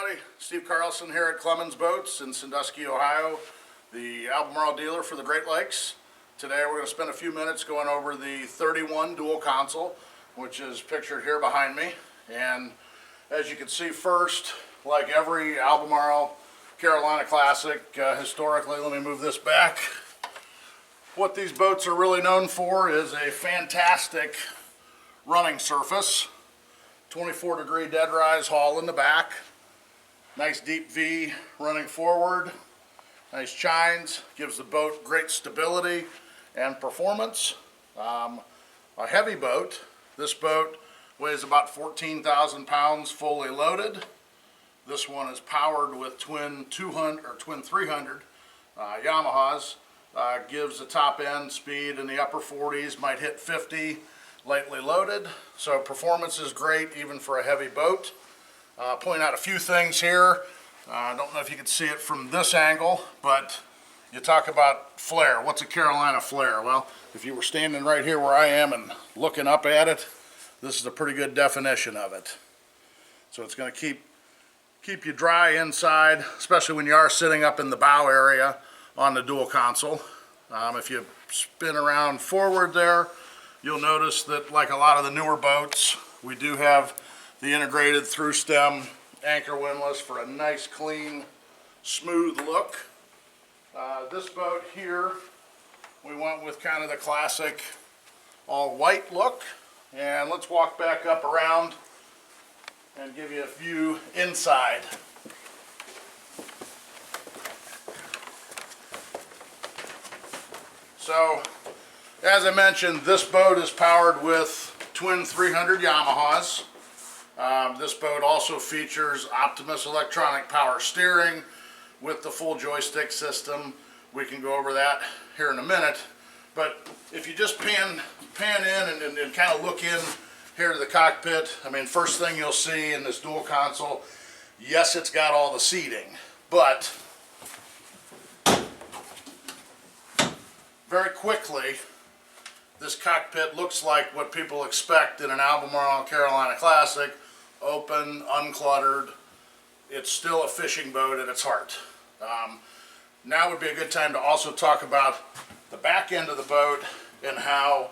everybody. Steve Carlson here at Clemons Boats in Sandusky, Ohio, the Albemarle dealer for the Great Lakes. Today we're going to spend a few minutes going over the 31 dual console, which is pictured here behind me. And as you can see, first, like every Albemarle Carolina Classic, historically, let me move this back. What these boats are really known for is a fantastic running surface. 24-degree dead rise hull in the back. Nice deep V running forward. Nice chines. Gives the boat great stability and performance. A heavy boat. This boat weighs about 14,000 pounds fully loaded. This one is powered with twin 200 or twin 300 Yamahas. Gives a top end speed in the upper 40s, might hit 50. Lightly loaded, so performance is great even for a heavy boat. Point out a few things here. I don't know if you can see it from this angle, but you talk about flare. What's a Carolina flare? Well, if you were standing right here where I am and looking up at it, this is a pretty good definition of it. So it's going to keep you dry inside, especially when you are sitting up in the bow area on the dual console. If you spin around forward there, you'll notice that, like a lot of the newer boats, we do have the integrated through stem anchor windlass for a nice, clean, smooth look. This boat here, we went with kind of the classic all white look. And let's walk back up around and give you a view inside. So, as I mentioned, this boat is powered with twin 300 Yamahas. This boat also features Optimus electronic power steering with the full joystick system. We can go over that here in a minute. But if you just pan in and kind of look in here to the cockpit, I mean, first thing you'll see in this dual console, yes, it's got all the seating, but very quickly, this cockpit looks like what people expect in an Albemarle Carolina Classic, open, uncluttered. It's still a fishing boat at its heart. Now would be a good time to also talk about the back end of the boat and how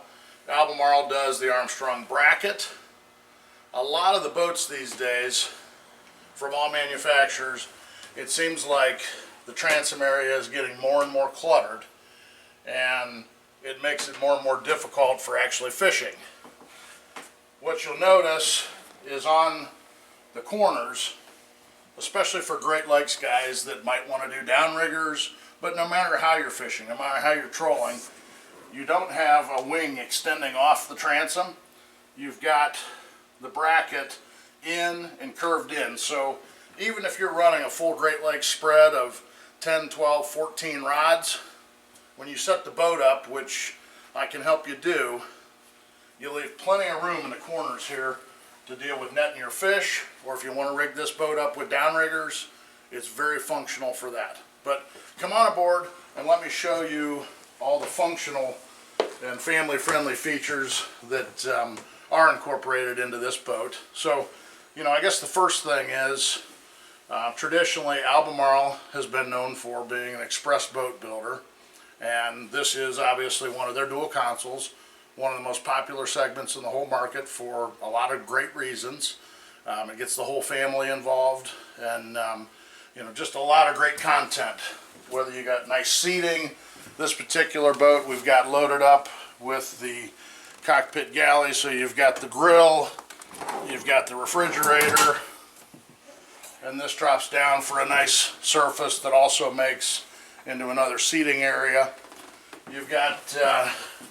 Albemarle does the Armstrong bracket. A lot of the boats these days, from all manufacturers, it seems like the transom area is getting more and more cluttered, and it makes it more and more difficult for actually fishing. What you'll notice is on the corners, especially for Great Lakes guys that might want to do downriggers, but no matter how you're fishing, no matter how you're trolling, you don't have a wing extending off the transom. You've got the bracket in and curved in. So even if you're running a full Great Lakes spread of 10, 12, 14 rods, when you set the boat up, which I can help you do, you leave plenty of room in the corners here to deal with netting your fish, or if you want to rig this boat up with downriggers, it's very functional for that. But come on aboard and let me show you all the functional and family-friendly features that are incorporated into this boat. So, I guess the first thing is, traditionally Albemarle has been known for being an express boat builder. And this is obviously one of their dual consoles, one of the most popular segments in the whole market for a lot of great reasons. It gets the whole family involved, and just a lot of great content. Whether you got nice seating, this particular boat we've got loaded up with the cockpit galley, so you've got the grill, you've got the refrigerator, and this drops down for a nice surface that also makes into another seating area. You've got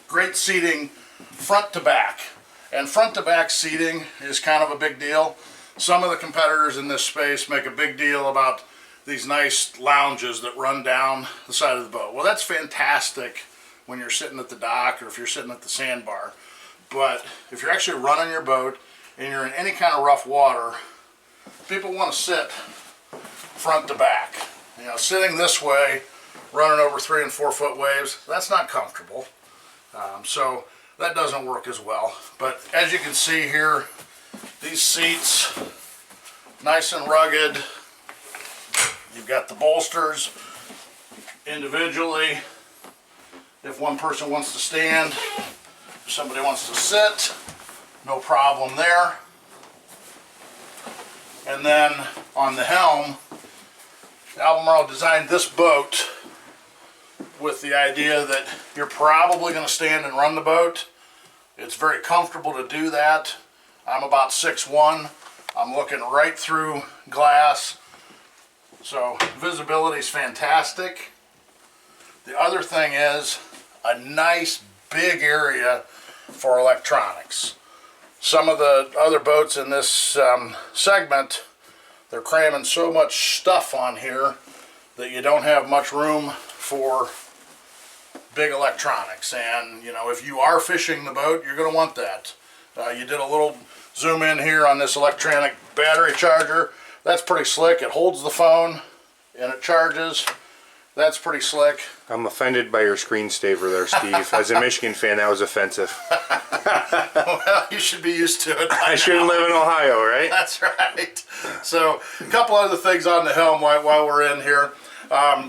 great seating front to back, and front to back seating is kind of a big deal. Some of the competitors in this space make a big deal about these nice lounges that run down the side of the boat. Well, that's fantastic when you're sitting at the dock or if you're sitting at the sandbar, but if you're actually running your boat and you're in any kind of rough water, people want to sit front to back. Sitting this way, running over 3 and 4 foot waves, that's not comfortable. So that doesn't work as well. But as you can see here, these seats, nice and rugged, You've got the bolsters individually. If one person wants to stand, if somebody wants to sit, no problem there. And then on the helm, Albemarle designed this boat with the idea that you're probably going to stand and run the boat. It's very comfortable to do that. I'm about 6'1". I'm looking right through glass, so visibility is fantastic. The other thing is a nice big area for electronics. Some of the other boats in this segment, they're cramming so much stuff on here that you don't have much room for big electronics. And you know, if you are fishing the boat, you're going to want that. You did a little zoom in here on this electronic battery charger. That's pretty slick. It holds the phone and it charges. That's pretty slick. I'm offended by your screensaver there, Steve. As a Michigan fan, that was offensive. Well, you should be used to it. I shouldn't live in Ohio, right? That's right. So, a couple other things on the helm while we're in here.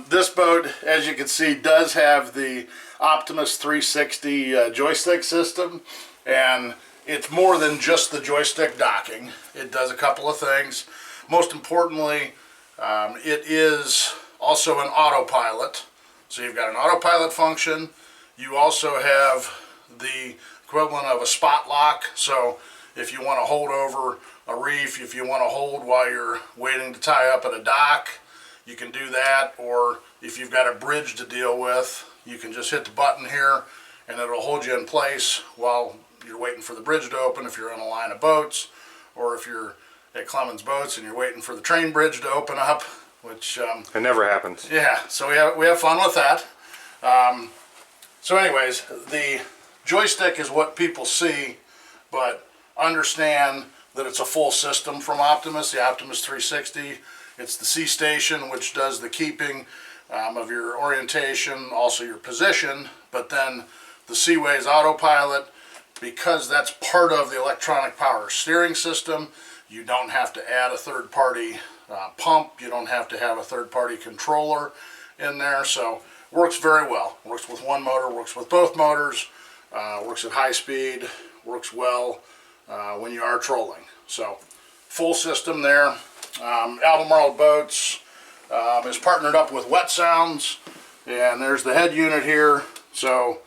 This boat, as you can see, does have the Optimus 360 joystick system, and it's more than just the joystick docking. It does a couple of things. Most importantly, it is also an autopilot. So you've got an autopilot function. You also have the equivalent of a spot lock. So if you want to hold over a reef, if you want to hold while you're waiting to tie up at a dock, you can do that. Or if you've got a bridge to deal with, you can just hit the button here and it'll hold you in place while you're waiting for the bridge to open if you're in a line of boats, or if you're at Clemons Boats and you're waiting for the train bridge to open up, which it never happens. Yeah, so we have fun with that. So anyways, the joystick is what people see, but understand that it's a full system from Optimus, the Optimus 360. It's the C station, which does the keeping of your orientation, also your position, but then the Seaways autopilot, because that's part of the electronic power steering system. You don't have to add a third-party pump. You don't have to have a third-party controller in there. So works very well. Works with one motor, works with both motors, works at high speed, works well when you are trolling. So full system there. Albemarle Boats is partnered up with Wet Sounds, and there's the head unit here. So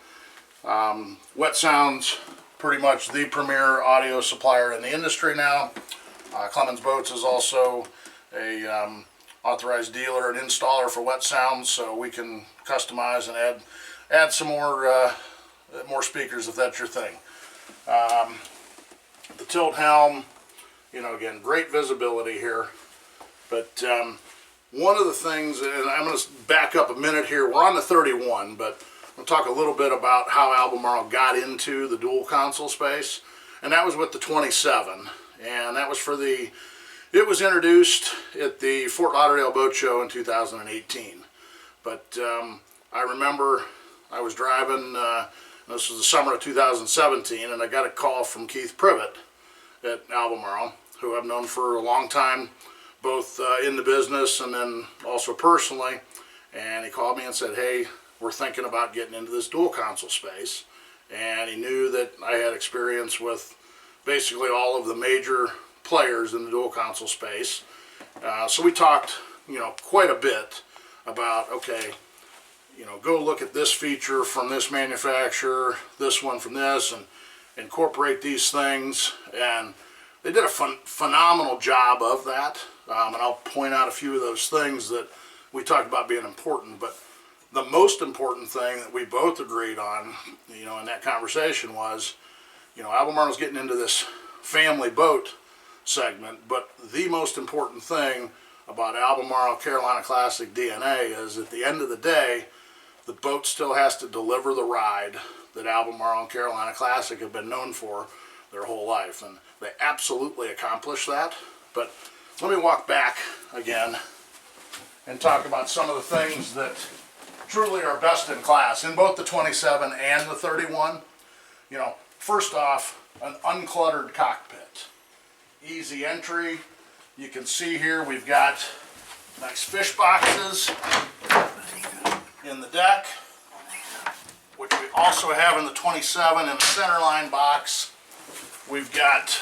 Wet Sounds, pretty much the premier audio supplier in the industry now. Clemons Boats is also a authorized dealer and installer for Wet Sounds, so we can customize and add some more speakers if that's your thing. The tilt helm, you know, again, great visibility here. But one of the things, and I'm going to back up a minute here, we're on the 31, but we'll talk a little bit about how Albemarle got into the dual console space, and that was with the 27, and that was for it was introduced at the Fort Lauderdale Boat Show in 2018. But I remember I was driving, this was the summer of 2017, and I got a call from Keith Privet at Albemarle, who I've known for a long time, both in the business and then also personally, and he called me and said, hey, we're thinking about getting into this dual console space. And he knew that I had experience with basically all of the major players in the dual console space. So we talked, you know, quite a bit about, okay, you know, go look at this feature from this manufacturer, this one from this, and incorporate these things. And they did a phenomenal job of that. And I'll point out a few of those things that we talked about being important. But the most important thing that we both agreed on, you know, in that conversation was, you know, Albemarle's getting into this family boat segment, but the most important thing about Albemarle Carolina Classic DNA is at the end of the day, the boat still has to deliver the ride that Albemarle and Carolina Classic have been known for their whole life, and they absolutely accomplish that. But let me walk back again and talk about some of the things that truly are best in class in both the 27 and the 31. You know, first off, an uncluttered cockpit. Easy entry. You can see here we've got Nice fish boxes in the deck, which we also have in the 27 in the centerline box. We've got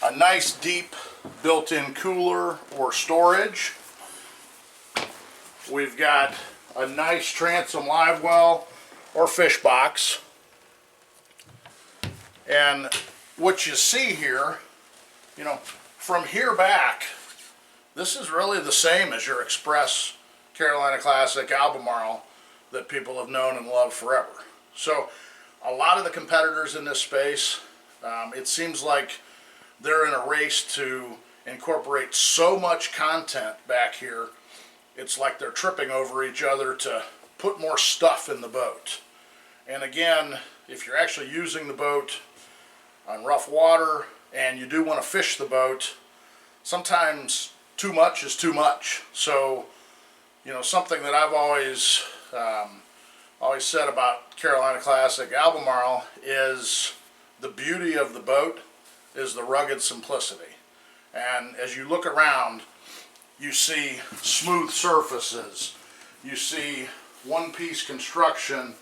a nice deep built-in cooler or storage. We've got a nice transom live well or fish box. And what you see here, you know, from here back, this is really the same as your Express Carolina Classic Albemarle that people have known and loved forever. So a lot of the competitors in this space, it seems like they're in a race to incorporate so much content back here, it's like they're tripping over each other to put more stuff in the boat. And again, if you're actually using the boat on rough water and you do want to fish the boat, sometimes too much is too much. So, you know, something that I've always said about Carolina Classic Albemarle is the beauty of the boat is the rugged simplicity. And as you look around, you see smooth surfaces, you see one-piece construction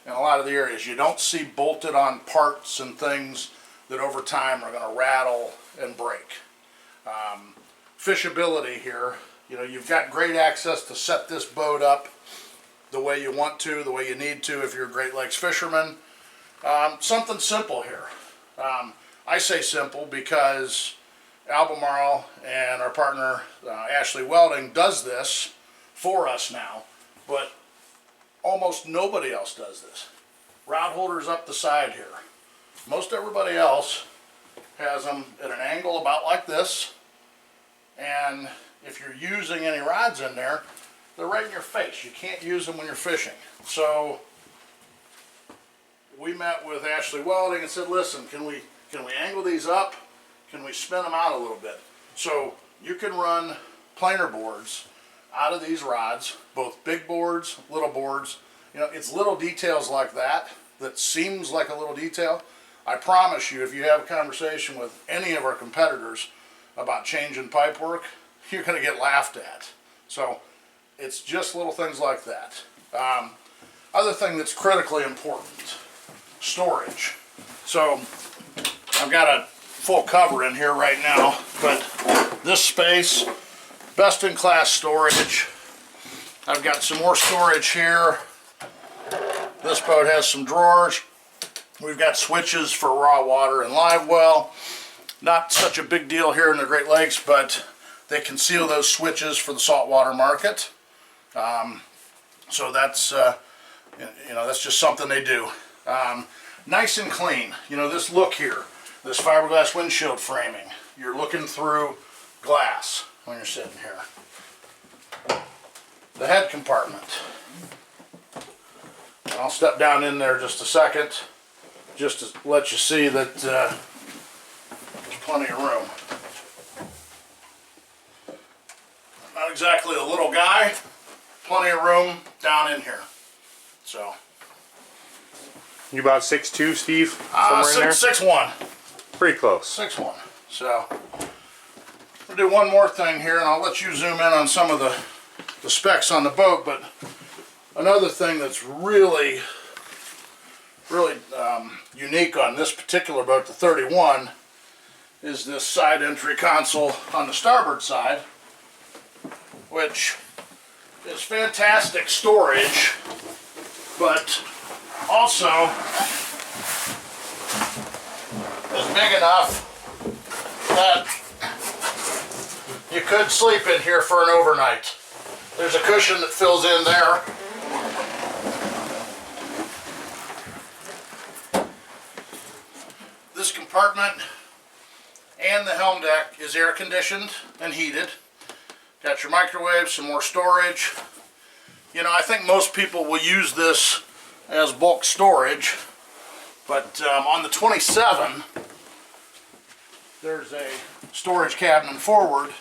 in a lot of the areas. You don't see bolted on parts and things that over time are going to rattle and break. Fishability here, you know, you've got great access to set this boat up the way you want to, the way you need to if you're a Great Lakes fisherman. Something simple here. I say simple because Albemarle and our partner Ashley Welding does this for us now, but almost nobody else does this. Rod holders up the side here. Most everybody else has them at an angle about like this, and if you're using any rods in there, they're right in your face. You can't use them when you're fishing. So we met with Ashley Welding and said, listen, can we angle these up? Can we spin them out a little bit? So you can run planer boards out of these rods, both big boards, little boards. You know, it's little details like that that seems like a little detail. I promise you, if you have a conversation with any of our competitors about changing pipe work, you're going to get laughed at. So it's just little things like that. Other thing that's critically important, storage. So I've got a full cover in here right now, but this space, best in class storage. I've got some more storage here. This boat has some drawers. We've got switches for raw water and live well. Not such a big deal here in the Great Lakes, but they conceal those switches for the saltwater market. So that's you know, that's just something they do. Nice and clean. You know, this look here, this fiberglass windshield framing. You're looking through glass when you're sitting here. The head compartment. And I'll step down in there just a second, just to let you see that there's plenty of room. Not exactly a little guy, plenty of room down in here. So You about 6'2", Steve? Somewhere in there? 6'1". Pretty close. 6'1". So we'll do one more thing here, and I'll let you zoom in on some of the specs on the boat. But another thing that's really unique on this particular boat, the 31, is this side entry console on the starboard side, which is fantastic storage, but also is big enough that you could sleep in here for an overnight. There's a cushion that fills in there. This compartment and the helm deck is air conditioned and heated. Got your microwave, some more storage. You know, I think most people will use this as bulk storage, but on the 27, there's a storage cabinet forward,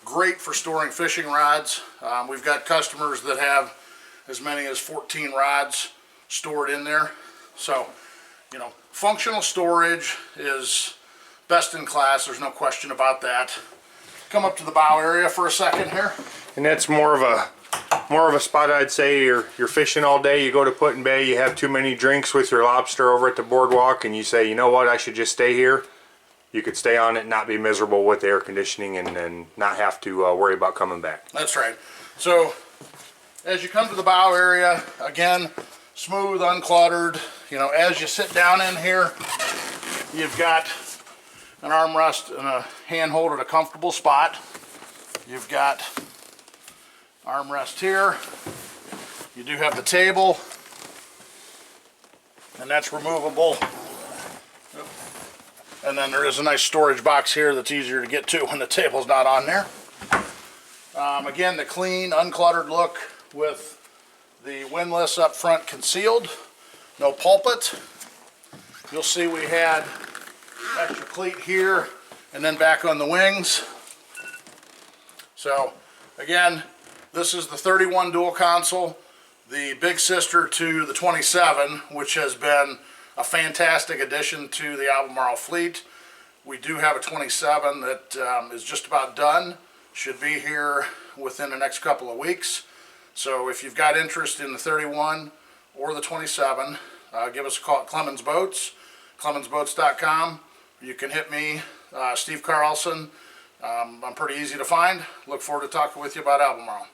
great for storing fishing rods. We've got customers that have as many as 14 rods stored in there. So, you know, functional storage is best in class, there's no question about that. come up to the bow area for a second here. And that's more of a spot, I'd say. You're fishing all day, you go to Put in Bay, you have too many drinks with your lobster over at the boardwalk, and you say, you know what, I should just stay here. You could stay on it and not be miserable with the air conditioning, and not have to worry about coming back. That's right. So as you come to the bow area, again, smooth, uncluttered. You know, as you sit down in here, you've got an armrest and a handhold at a comfortable spot. You've got armrest here. You do have the table, and that's removable. And then there is a nice storage box here that's easier to get to when the table's not on there. Again, the clean, uncluttered look with the windlass up front concealed, no pulpit. You'll see we had extra cleat here and then back on the wings. So again, this is the 31 dual console, the big sister to the 27, which has been a fantastic addition to the Albemarle fleet. We do have a 27 that is just about done, should be here within the next couple of weeks. So if you've got interest in the 31 or the 27, give us a call at Clemons Boats, clemonsboats.com. You can hit me, Steve Carlson. I'm pretty easy to find. Look forward to talking with you about Albemarle.